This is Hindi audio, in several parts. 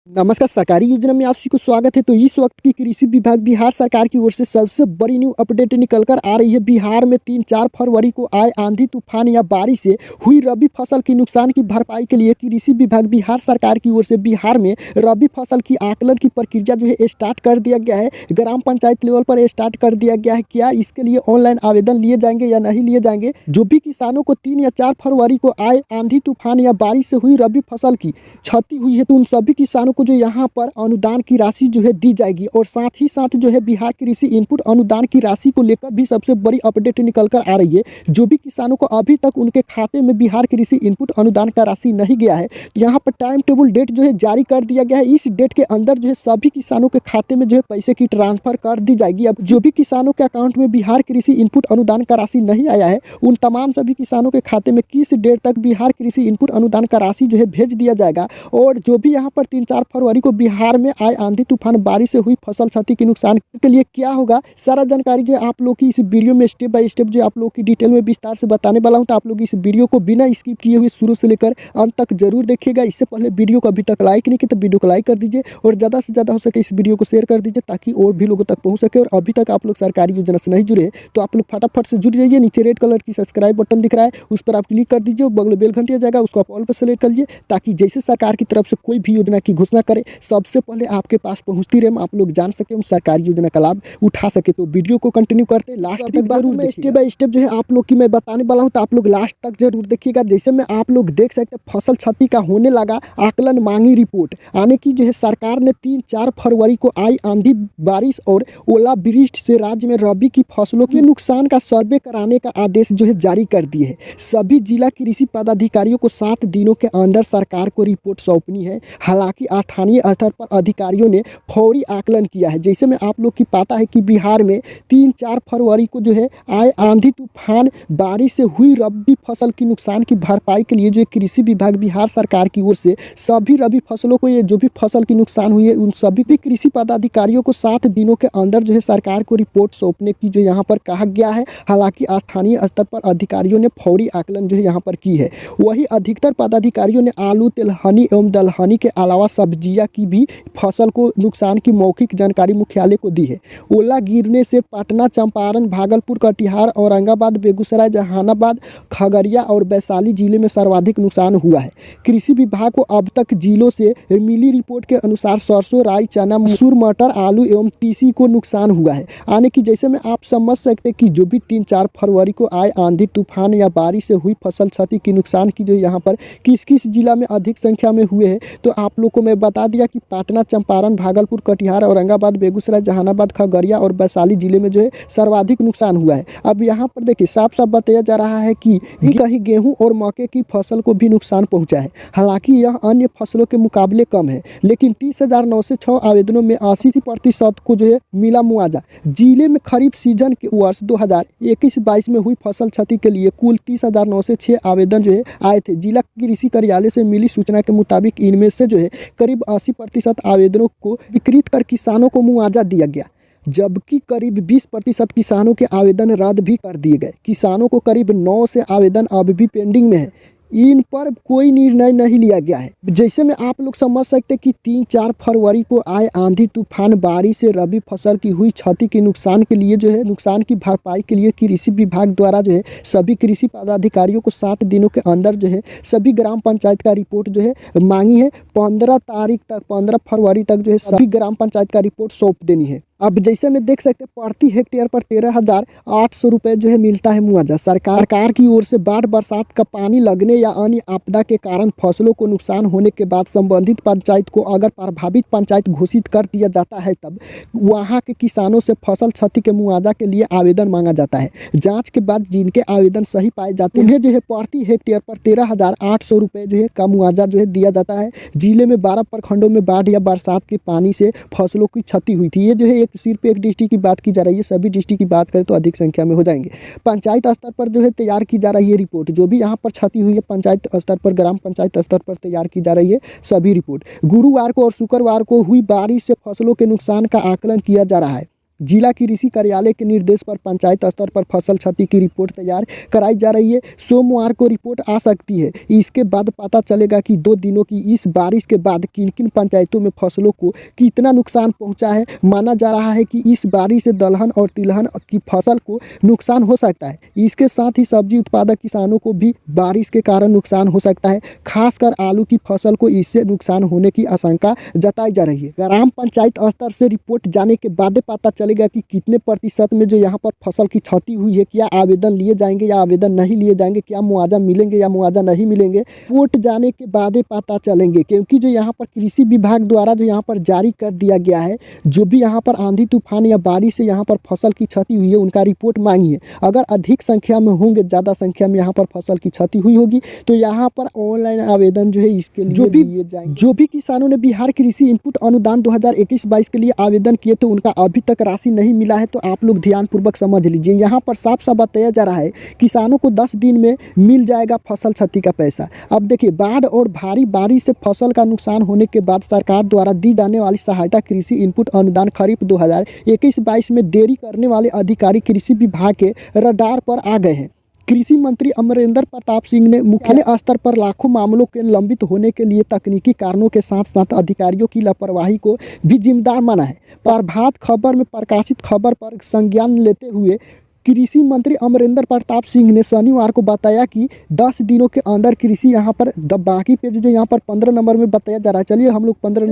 नमस्कार। सरकारी योजना में आप सभी को स्वागत है। तो इस वक्त की कृषि विभाग बिहार सरकार की ओर से सबसे बड़ी न्यू अपडेट निकल कर आ रही है। बिहार में 3-4 फरवरी को आए आंधी तूफान या बारिश से हुई रबी फसल की नुकसान की भरपाई के लिए कृषि विभाग बिहार सरकार की ओर से बिहार में रबी फसल की आकलन की प्रक्रिया जो है स्टार्ट कर दिया गया है। ग्राम पंचायत लेवल पर स्टार्ट कर दिया गया है। क्या इसके लिए ऑनलाइन आवेदन लिए जाएंगे या नहीं लिए जाएंगे? जो भी किसानों को 3 या 4 फरवरी को आए आंधी तूफान या बारिश से हुई रबी फसल की क्षति हुई है, तो उन सभी किसानों को जो यहाँ पर अनुदान की राशि जो है दी जाएगी। और साथ ही साथ जो है बिहार कृषि इनपुट अनुदान की राशि को लेकर भी सबसे बड़ी अपडेट निकल कर आ रही है। जो भी किसानों को अभी तक उनके खाते में बिहार कृषि इनपुट अनुदान का राशि नहीं गया है, तो यहाँ पर टाइम टेबल डेट जो है जारी कर दिया गया है। इस डेट के अंदर जो है सभी किसानों के खाते में जो है पैसे की ट्रांसफर कर दी जाएगी। अब जो भी किसानों के अकाउंट में बिहार कृषि इनपुट अनुदान का राशि नहीं आया है, उन तमाम सभी किसानों के खाते में किस डेट तक बिहार कृषि इनपुट अनुदान का राशि जो है भेज दिया जाएगा। और जो भी यहाँ पर 3-4 फरवरी को बिहार में आए आंधी तूफान बारिश से हुई फसल क्षति के नुकसान के लिए क्या होगा, सारा जानकारी जो है आप लोग की इस वीडियो में स्टेप बाय स्टेप जो आप लोग की डिटेल में विस्तार से बताने वाला हूं। तो आप लोग इस वीडियो को बिना स्किप किए हुए शुरू से लेकर अंत तक जरूर देखिएगा। इससे पहले वीडियो को अभी तक लाइक नहीं किया तो वीडियो को लाइक कर दीजिए और ज़्यादा से ज़्यादा हो सके इस वीडियो को शेयर कर दीजिए, ताकि और भी लोगों तक पहुँच सके। और अभी तक आप लोग सरकारी योजना से नहीं जुड़े तो आप लोग फटाफट से जुड़ जाइए। नीचे रेड कलर की सब्सक्राइब बटन दिख रहा है, उस पर आप क्लिक कर दीजिए और बगल बेल घंटी आ जाएगा, उसको आप ऑल पर सेलेक्ट कर लीजिए, ताकि जैसे सरकार की तरफ से कोई भी योजना की घोषणा करे सबसे पहले आपके पास पहुंचती रहे, आप लोग जान सके, सरकारी योजना का लाभ उठा सके। तो वीडियो को कंटिन्यू करते लास्ट तक जरूर। मैं स्टेप बाय स्टेप जो है आप लोग की मैं बताने वाला हूं, तो आप लोग लास्ट तक जरूर देखिएगा। जैसे में आप लोग देख सकते हैं फसल क्षति का होने लगा आकलन मांगी रिपोर्ट आने की जो है सरकार ने 3-4 फरवरी को आई आंधी बारिश और ओलावृष्टि से राज्य में रबी की फसलों के नुकसान का सर्वे कराने का आदेश जो है जारी कर दिए है। सभी जिला कृषि पदाधिकारियों को 7 दिनों के अंदर सरकार को रिपोर्ट सौंपनी है। हालांकि स्थानीय स्तर पर अधिकारियों ने फौरी आकलन किया है। जैसे में आप लोग की पता है कि बिहार में 3-4 फरवरी को जो है आए आंधी तूफान बारिश से हुई रबी फसल की नुकसान की भरपाई के लिए जो कृषि विभाग बिहार सरकार की ओर से सभी रबी फसलों को, ये जो भी फसल की नुकसान हुई है उन सभी भी कृषि पदाधिकारियों को 7 दिनों के अंदर जो है सरकार को रिपोर्ट सौंपने की जो यहाँ पर कहा गया है। हालांकि स्थानीय स्तर पर अधिकारियों ने फौरी आकलन जो है यहाँ पर की है। वही अधिकतर पदाधिकारियों ने आलू, तिलहनी एवं दलहनी के अलावा सब्जियां की भी फसल को नुकसान की मौखिक जानकारी मुख्यालय को दी है। ओला गिरने से पटना, चंपारण, भागलपुर, कटिहार, औरंगाबाद, बेगूसराय, जहानाबाद, खगड़िया और वैशाली जिले में सर्वाधिक नुकसान हुआ है। कृषि विभाग को अब तक जिलों से मिली रिपोर्ट के अनुसार सरसों, राई, चना, मसूर, मटर, आलू एवं तीसी को नुकसान हुआ है। आने की जैसे में आप समझ सकते हैं कि जो भी 3-4 फरवरी को आए आंधी तूफान या बारिश से हुई फसल क्षति की नुकसान की जो यहाँ पर किस किस जिला में अधिक संख्या में हुए हैं, तो आप लोग को मैं बता दिया कि पटना, चंपारण, भागलपुर, कटिहार, औरंगाबाद, बेगूसराय, जहानाबाद, खगड़िया और वैशाली जिले में जो है सर्वाधिक नुकसान हुआ है। अब यहाँ पर देखिए साफ साफ बताया जा रहा है कि कहीं गेहूं और मक्के की फसल को भी नुकसान पहुंचा है। हालांकि यह अन्य फसलों के मुकाबले कम है, लेकिन 30,906 आवेदनों में 80% को जो है मिला मुआवजा। जिले में खरीफ सीजन के वर्ष 2021-22 में हुई फसल क्षति के लिए कुल 30,906 आवेदन जो है आए थे। जिला कृषि कार्यालय से मिली सूचना के मुताबिक इनमें से जो है करीब 80% आवेदनों को विकृत कर किसानों को मुआवजा दिया गया, जबकि करीब 20% किसानों के आवेदन रद्द भी कर दिए गए। किसानों को करीब 9 से आवेदन अब भी पेंडिंग में है, इन पर कोई निर्णय नहीं लिया गया है। जैसे में आप लोग समझ सकते हैं कि 3-4 फरवरी को आए आंधी तूफान बारिश से रबी फसल की हुई क्षति के नुकसान के लिए जो है नुकसान की भरपाई के लिए कृषि विभाग द्वारा जो है सभी कृषि पदाधिकारियों को 7 दिनों के अंदर जो है सभी ग्राम पंचायत का रिपोर्ट जो है मांगी है। 15 फरवरी तक जो है सभी ग्राम पंचायत का रिपोर्ट सौंप देनी है। अब जैसे में देख सकते हैं प्रति हेक्टेयर पर 13,800 रुपये जो है मिलता है मुआवजा। सरकार की ओर से बाढ़, बरसात का पानी लगने या अन्य आपदा के कारण फसलों को नुकसान होने के बाद संबंधित पंचायत को अगर प्रभावित पंचायत घोषित कर दिया जाता है, तब वहां के किसानों से फसल क्षति के मुआवजा के लिए आवेदन मांगा जाता है। जाँच के बाद जिनके आवेदन सही पाए जाते हैं उन्हें जो है प्रति हेक्टेयर पर 13,800 रुपये जो है का मुआवजा जो है दिया जाता है। जिले में 12 प्रखंडों में बाढ़ या बरसात के पानी से फसलों की क्षति हुई थी। ये जो है सिर्फ एक डिस्ट्रिक्ट की बात की जा रही है, सभी डिस्ट्रिक्ट की बात करें तो अधिक संख्या में हो जाएंगे। पंचायत स्तर पर जो है तैयार की जा रही है रिपोर्ट। जो भी यहाँ पर क्षति हुई है पंचायत स्तर पर, ग्राम पंचायत स्तर पर तैयार की जा रही है सभी रिपोर्ट। गुरुवार को और शुक्रवार को हुई बारिश से फसलों के नुकसान का आकलन किया जा रहा है। जिला कृषि कार्यालय के निर्देश पर पंचायत स्तर पर फसल क्षति की रिपोर्ट तैयार कराई जा रही है। सोमवार को रिपोर्ट आ सकती है। इसके बाद पता चलेगा कि 2 दिनों की इस बारिश के बाद किन किन पंचायतों में फसलों को कितना नुकसान पहुंचा है। माना जा रहा है कि इस बारिश से दलहन और तिलहन की फसल को नुकसान हो सकता है। इसके साथ ही सब्जी उत्पादक किसानों को भी बारिश के कारण नुकसान हो सकता है। खासकर आलू की फसल को इससे नुकसान होने की आशंका जताई जा रही है। ग्राम पंचायत स्तर से रिपोर्ट जाने के बाद पता चलेगा कि कितने प्रतिशत में जो यहाँ पर फसल की क्षति हुई है, क्या आवेदन लिए जाएंगे या आवेदन नहीं लिए जाएंगे, क्या मुआवजा मिलेंगे या मुआवजा नहीं मिलेंगे। रिपोर्ट जाने के बाद पता चलेंगे, क्योंकि जो यहाँ पर कृषि विभाग द्वारा जो यहाँ पर जारी कर दिया गया है, जो भी यहाँ पर आंधी तूफान या बारिश से यहाँ पर फसल की क्षति हुई है उनका रिपोर्ट मांगी है। अगर अधिक संख्या में होंगे, ज़्यादा संख्या में यहाँ पर फसल की क्षति हुई होगी तो यहाँ पर ऑनलाइन आवेदन जो है इसके लिए लिए जाएंगे। जो भी किसानों ने बिहार कृषि इनपुट अनुदान 2021-22 के लिए आवेदन किए तो उनका अभी तक राशि नहीं मिला है, तो आप लोग ध्यानपूर्वक समझ लीजिए। यहाँ पर साफ साफ बताया जा रहा है किसानों को 10 दिन में मिल जाएगा फसल क्षति का पैसा। अब देखिए, बाढ़ और भारी बारिश से फसल का नुकसान होने के बाद सरकार द्वारा दी जाने वाली सहायता कृषि इनपुट अनुदान खरीफ 2021-22 में देरी करने वाले अधिकारी कृषि विभाग के रडार पर आ गए हैं। कृषि मंत्री अमरेंद्र प्रताप सिंह ने मुख्यालय स्तर पर लाखों मामलों के लंबित होने के लिए तकनीकी कारणों के साथ साथ अधिकारियों की लापरवाही को भी जिम्मेदार माना है। प्रभात खबर में प्रकाशित खबर पर संज्ञान लेते हुए कृषि मंत्री अमरेंद्र प्रताप सिंह ने शनिवार को बताया कि 10 दिनों के अंदर कृषि यहाँ पर बाकी पेज जो यहाँ पर 15 नंबर में बताया जा रहा है। चलिए हम लोग 15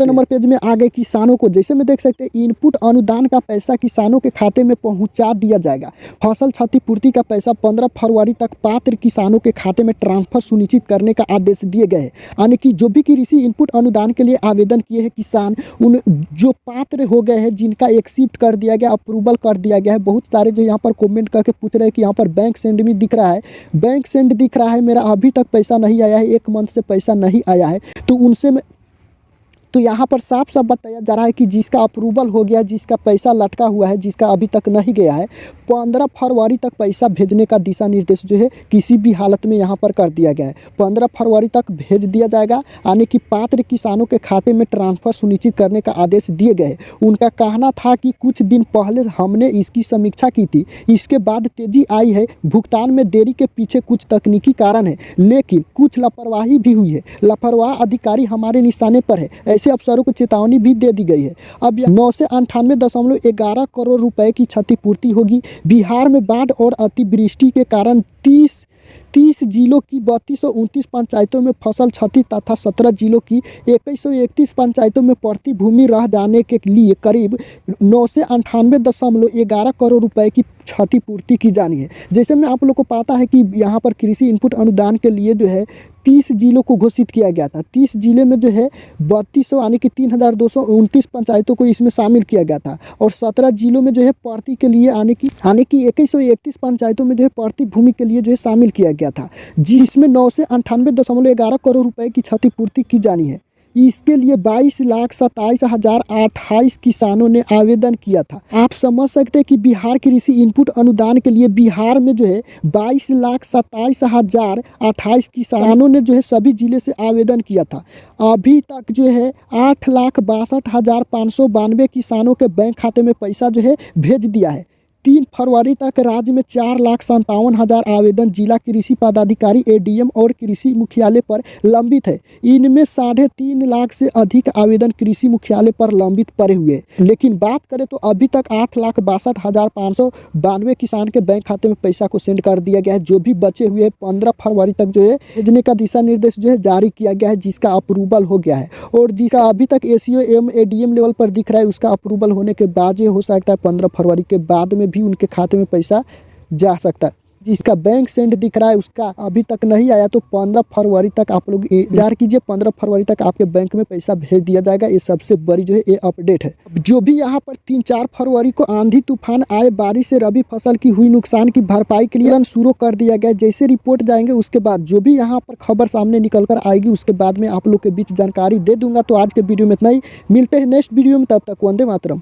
नंबर पेज में आ गए। किसानों को जैसे में देख सकते हैं, इनपुट अनुदान का पैसा किसानों के खाते में पहुँचा दिया जाएगा। फसल क्षतिपूर्ति का पैसा 15 फरवरी तक पात्र किसानों के खाते में ट्रांसफर सुनिश्चित करने का आदेश दिए गए हैं। यानी कि जो भी कृषि इनपुट अनुदान के लिए आवेदन किए हैं किसान, उन जो पात्र हो गए हैं, जिनका एक्सेप्ट कर दिया गया, अप्रूवल कर दिया गया है। बहुत सारे जो यहाँ पर कमेंट करके पूछ रहे हैं कि यहाँ पर बैंक सेंड में दिख रहा है, बैंक सेंड दिख रहा है, मेरा अभी तक पैसा नहीं आया है, 1 मंथ से पैसा नहीं आया है। तो उनसे तो यहाँ पर साफ साफ बताया जा रहा है कि जिसका अप्रूवल हो गया, जिसका पैसा लटका हुआ है, जिसका अभी तक नहीं गया है, 15 फरवरी तक पैसा भेजने का दिशा निर्देश जो है किसी भी हालत में यहाँ पर कर दिया गया है। 15 फरवरी तक भेज दिया जाएगा, यानी कि पात्र किसानों के खाते में ट्रांसफ़र सुनिश्चित करने का आदेश दिए गए। उनका कहना था कि कुछ दिन पहले हमने इसकी समीक्षा की थी, इसके बाद तेज़ी आई है। भुगतान में देरी के पीछे कुछ तकनीकी कारण है, लेकिन कुछ लापरवाही भी हुई है। लापरवाह अधिकारी हमारे निशाने पर है, ऐसे अफसरों को चेतावनी भी दे दी गई है। अब 998.11 करोड़ रुपए की क्षतिपूर्ति होगी। बिहार में बाढ़ और अतिवृष्टि के कारण 30 जिलों की 3229 पंचायतों में फसल क्षति तथा 17 जिलों की 2131 पंचायतों में पड़ती भूमि रह जाने के लिए करीब 998.11 करोड़ रुपए की क्षतिपूर्ति की जानी है। जैसे में आप लोग को पता है कि यहाँ पर कृषि इनपुट अनुदान के लिए जो है 30 जिलों को घोषित किया गया था। 30 जिले में जो है 3200 यानी कि 3229 पंचायतों को इसमें शामिल किया गया था, और 17 जिलों में जो है पड़ती के लिए यानी कि 2131 पंचायतों में जो है पड़ती भूमि के लिए जो है शामिल किया गया था, जिसमें 998.11 करोड़ रुपए की क्षतिपूर्ति की जानी है। इसके लिए 22,27,028 किसानों ने आवेदन किया था। आप समझ सकते हैं कि बिहार कृषि इनपुट अनुदान के लिए बिहार में जो है 22,27,028 किसानों ने जो है सभी जिले से आवेदन किया था। अभी तक जो है 8,62,592 किसानों के बैंक खाते में पैसा जो है भेज दिया है। 3 फरवरी तक राज्य में 4,57,000 आवेदन जिला कृषि पदाधिकारी ADM और कृषि मुख्यालय पर लंबित है। इनमें 3.5 लाख से अधिक आवेदन कृषि मुख्यालय पर लंबित पड़े हुए हैं। लेकिन बात करें तो अभी तक 8,62,592 किसान के बैंक खाते में पैसा को सेंड कर दिया गया है। जो भी बचे हुए 15 फरवरी तक जो है भेजने का दिशा निर्देश जो है जारी किया गया है, जिसका अप्रूवल हो गया है, और जिसका अभी तक ACO एवं ADM लेवल पर दिख रहा है, उसका अप्रूवल होने के बाद ये हो सकता है 15 फरवरी के बाद में भी उनके खाते में पैसा जा सकता है। जिसका बैंक सेंड दिख रहा है उसका अभी तक नहीं आया, तो 15 फरवरी तक आप लोग इंतजार कीजिए। 15 फरवरी तक आपके बैंक में पैसा भेज दिया जाएगा। ये सबसे बड़ी जो है ये अपडेट है। जो भी यहाँ पर 3-4 फरवरी को आंधी तूफान आए, बारिश से रबी फसल की हुई नुकसान की भरपाई के लिए शुरू कर दिया गया। जैसे रिपोर्ट जाएंगे उसके बाद जो भी यहाँ पर खबर सामने निकल कर आएगी उसके बाद में आप लोग के बीच जानकारी दे दूंगा। तो आज के वीडियो में इतना ही, मिलते हैं नेक्स्ट वीडियो में, तब तक वंदे मातरम।